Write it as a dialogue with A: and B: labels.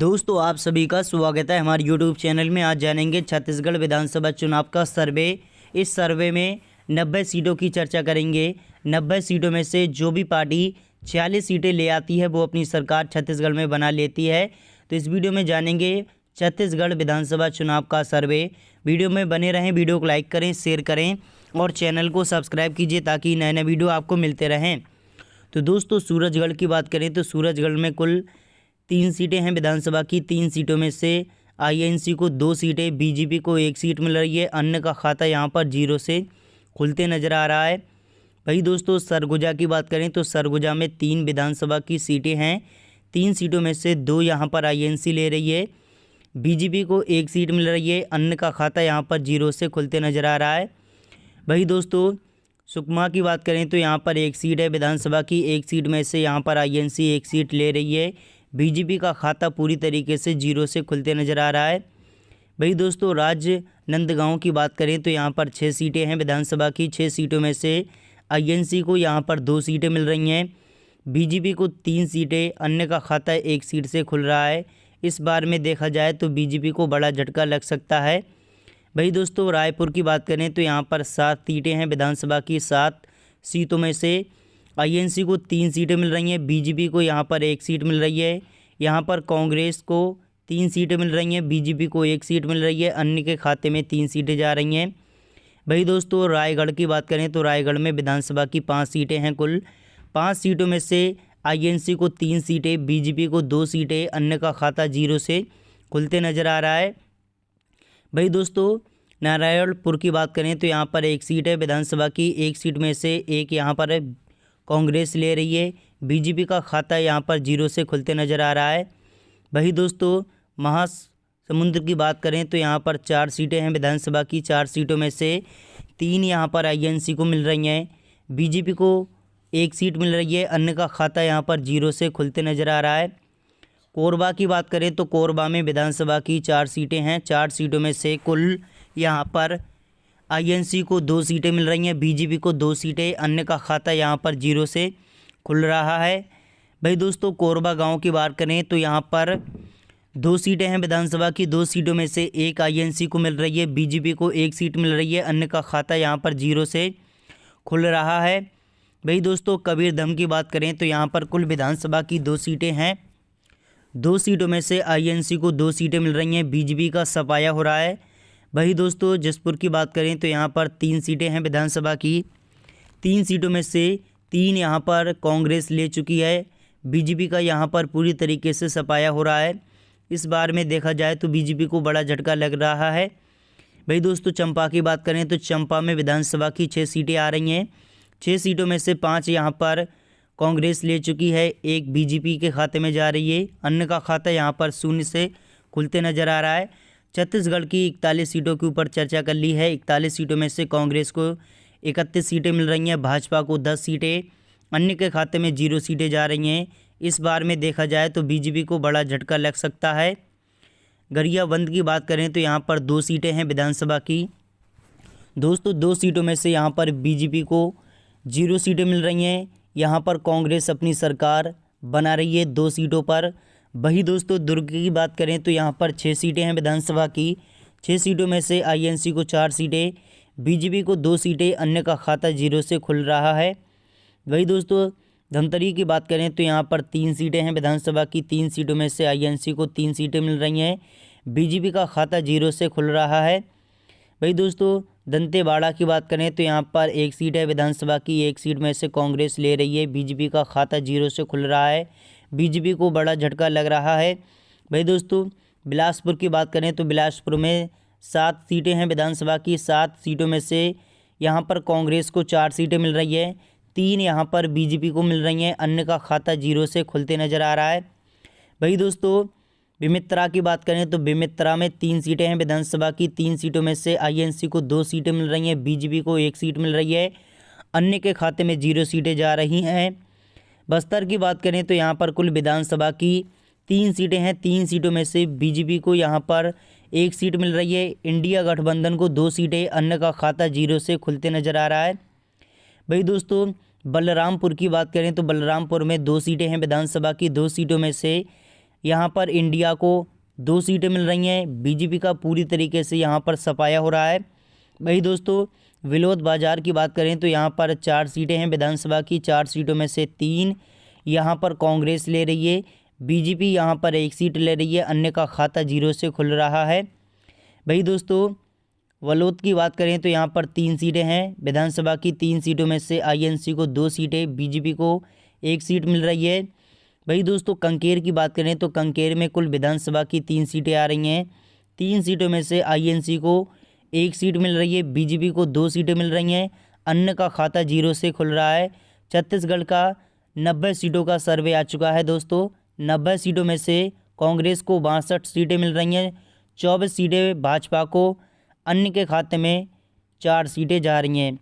A: दोस्तों आप सभी का स्वागत है हमारे यूट्यूब चैनल में। आज जानेंगे छत्तीसगढ़ विधानसभा चुनाव का सर्वे। इस सर्वे में 90 सीटों की चर्चा करेंगे। 90 सीटों में से जो भी पार्टी 46 सीटें ले आती है वो अपनी सरकार छत्तीसगढ़ में बना लेती है। तो इस वीडियो में जानेंगे छत्तीसगढ़ विधानसभा चुनाव का सर्वे। वीडियो में बने रहें, वीडियो को लाइक करें, शेयर करें और चैनल को सब्सक्राइब कीजिए ताकि नए नए वीडियो आपको मिलते रहें। तो दोस्तों सूरजगढ़ की बात करें तो सूरजगढ़ में कुल 3 सीटें हैं विधानसभा की। 3 सीटों में से आईएनसी को 2 सीटें, बीजेपी को 1 सीट मिल रही है। अन्य का खाता यहां पर 0 से खुलते नज़र आ रहा है। वही दोस्तों सरगुजा की बात करें तो सरगुजा में 3 विधानसभा की सीटें हैं। 3 सीटों में से 2 यहां पर आईएनसी ले रही है। बीजेपी को 1 सीट मिल रही है। अन्य का खाता यहां पर 0 से खुलते नज़र आ रहा है। वही दोस्तों सुकमा की बात करें तो यहाँ पर 1 सीट है विधानसभा की। 1 सीट में से यहाँ पर आईएनसी 1 सीट ले रही है। बीजेपी का खाता पूरी तरीके से 0 से खुलते नज़र आ रहा है। वही दोस्तों राजनांदगांव की बात करें तो यहाँ पर 6 सीटें हैं विधानसभा की। 6 सीटों में से आईएनसी को यहाँ पर 2 सीटें मिल रही हैं। बीजेपी को 3 सीटें, अन्य का खाता 1 सीट से खुल रहा है। इस बार में देखा जाए तो बीजेपी को बड़ा झटका लग सकता है। वही दोस्तों रायपुर की बात करें तो यहाँ पर 7 सीटें हैं विधानसभा की। 7 सीटों में से आईएनसी को 3 सीटें मिल रही हैं। बीजेपी को यहाँ पर 1 सीट मिल रही है। यहाँ पर कांग्रेस को 3 सीटें मिल रही हैं। बीजेपी को 1 सीट मिल रही है। अन्य के खाते में 3 सीटें जा रही हैं। वही दोस्तों रायगढ़ की बात करें तो रायगढ़ में विधानसभा की 5 सीटें हैं। कुल 5 सीटों में से आईएनसी को 3 सीटें, बीजेपी को 2 सीटें, अन्य का खाता 0 से खुलते नज़र आ रहा है। भाई दोस्तों नारायणपुर की बात करें तो यहाँ पर 1 सीट है विधानसभा की। 1 सीट में से 1 यहाँ पर कांग्रेस ले रही है। बीजेपी का खाता यहाँ पर 0 से खुलते नज़र आ रहा है। वही दोस्तों महासमुंद की बात करें तो यहाँ पर 4 सीटें हैं विधानसभा की। 4 सीटों में से 3 यहाँ पर आईएनसी को मिल रही हैं। बीजेपी को 1 सीट मिल रही है। अन्य का खाता यहाँ पर 0 से खुलते नज़र आ रहा है। कोरबा की बात करें तो कोरबा में विधानसभा की 4 सीटें हैं। 4 सीटों में से कुल यहाँ पर आईएनसी को 2 सीटें मिल रही हैं। बीजेपी को 2 सीटें, अन्य का खाता यहाँ पर 0 से खुल रहा है। भाई दोस्तों कोरबा गांव की बात करें तो यहाँ पर 2 सीटें हैं विधानसभा की। 2 सीटों में से 1 आईएनसी को मिल रही है। बीजेपी को 1 सीट मिल रही है। अन्य का खाता यहाँ पर 0 से खुल रहा है। भाई दोस्तों कबीरधाम की बात करें तो यहाँ पर कुल विधानसभा की 2 सीटें हैं। 2 सीटों में से आईएनसी को 2 सीटें मिल रही हैं। बीजेपी का सफाया हो रहा है। वही दोस्तों जसपुर की बात करें तो यहाँ पर 3 सीटें हैं विधानसभा की। 3 सीटों में से 3 यहाँ पर कांग्रेस ले चुकी है। बीजेपी का यहाँ पर पूरी तरीके से सफाया हो रहा है। इस बार में देखा जाए तो बीजेपी को बड़ा झटका लग रहा है। भाई दोस्तों चंपा की बात करें तो चंपा में विधानसभा की 6 सीटें आ रही हैं। 6 सीटों में से 5 यहाँ पर कांग्रेस ले चुकी है। 1 बीजेपी के खाते में जा रही है। अन्य का खाता यहाँ पर 0 से खुलते नज़र आ रहा है। छत्तीसगढ़ की 41 सीटों के ऊपर चर्चा कर ली है। 41 सीटों में से कांग्रेस को 31 सीटें मिल रही हैं। भाजपा को 10 सीटें, अन्य के खाते में 0 सीटें जा रही हैं। इस बार में देखा जाए तो बीजेपी को बड़ा झटका लग सकता है। गरियाबंद की बात करें तो यहाँ पर 2 सीटें हैं विधानसभा की। दोस्तों 2 सीटों में से यहाँ पर बीजेपी को 0 सीटें मिल रही हैं। यहाँ पर कांग्रेस अपनी सरकार बना रही है 2 सीटों पर। वही दोस्तों दुर्ग की बात करें तो यहाँ पर 6 सीटें हैं विधानसभा की। 6 सीटों में से आईएनसी को 4 सीटें, बीजेपी को 2 सीटें, अन्य का खाता 0 से खुल रहा है। वही दोस्तों धमतरी की बात करें तो यहाँ पर 3 सीटें हैं विधानसभा की। 3 सीटों में से आईएनसी को 3 सीटें मिल रही हैं। बीजेपी का खाता 0 से खुल रहा है। वही दोस्तों दंतेवाड़ा की बात करें तो यहाँ पर 1 सीट है विधानसभा की। 1 सीट में से कांग्रेस ले रही है। बीजेपी का खाता 0 से खुल रहा है। बीजेपी को बड़ा झटका लग रहा है। भाई दोस्तों बिलासपुर की बात करें तो बिलासपुर में 7 सीटें हैं विधानसभा की। 7 सीटों में से यहाँ पर कांग्रेस को 4 सीटें मिल रही है। 3 यहाँ पर बीजेपी को मिल रही हैं। अन्य का खाता 0 से खुलते नज़र आ रहा है। भाई दोस्तों बेमेतरा की बात करें तो बेमेतरा में 3 सीटें हैं विधानसभा की। 3 सीटों में से आईएनसी को 2 सीटें मिल रही हैं। बीजेपी को 1 सीट मिल रही है। अन्य के खाते में 0 सीटें जा रही हैं। बस्तर की बात करें तो यहाँ पर कुल विधानसभा की 3 सीटें हैं। 3 सीटों में से बीजेपी को यहाँ पर 1 सीट मिल रही है। इंडिया गठबंधन को 2 सीटें, अन्य का खाता 0 से खुलते नज़र आ रहा है। भाई दोस्तों बलरामपुर की बात करें तो बलरामपुर में 2 सीटें हैं विधानसभा की। 2 सीटों में से यहाँ पर इंडिया को 2 सीटें मिल रही हैं। बीजेपी का पूरी तरीके से यहाँ पर सफाया हो रहा है। वही दोस्तों विलोद बाजार की बात करें तो यहाँ पर 4 सीटें हैं विधानसभा की। 4 सीटों में से 3 यहाँ पर कांग्रेस ले रही है। बीजेपी यहाँ पर 1 सीट ले रही है। अन्य का खाता 0 से खुल रहा है। वही दोस्तों वलोद की बात करें तो यहाँ पर 3 सीटें हैं विधानसभा की। 3 सीटों में से आईएनसी को 2 सीटें, बीजेपी को 1 सीट मिल रही है। वही दोस्तों कंकेर की बात करें तो कंकेर में कुल विधानसभा की 3 सीटें आ रही हैं। 3 सीटों में से आईएनसी को 1 सीट मिल रही है, बीजेपी को 2 सीटें मिल रही हैं। अन्य का खाता 0 से खुल रहा है। छत्तीसगढ़ का 90 सीटों का सर्वे आ चुका है दोस्तों। 90 सीटों में से कांग्रेस को 62 सीटें मिल रही हैं, 24 सीटें भाजपा को, अन्य के खाते में 4 सीटें जा रही हैं।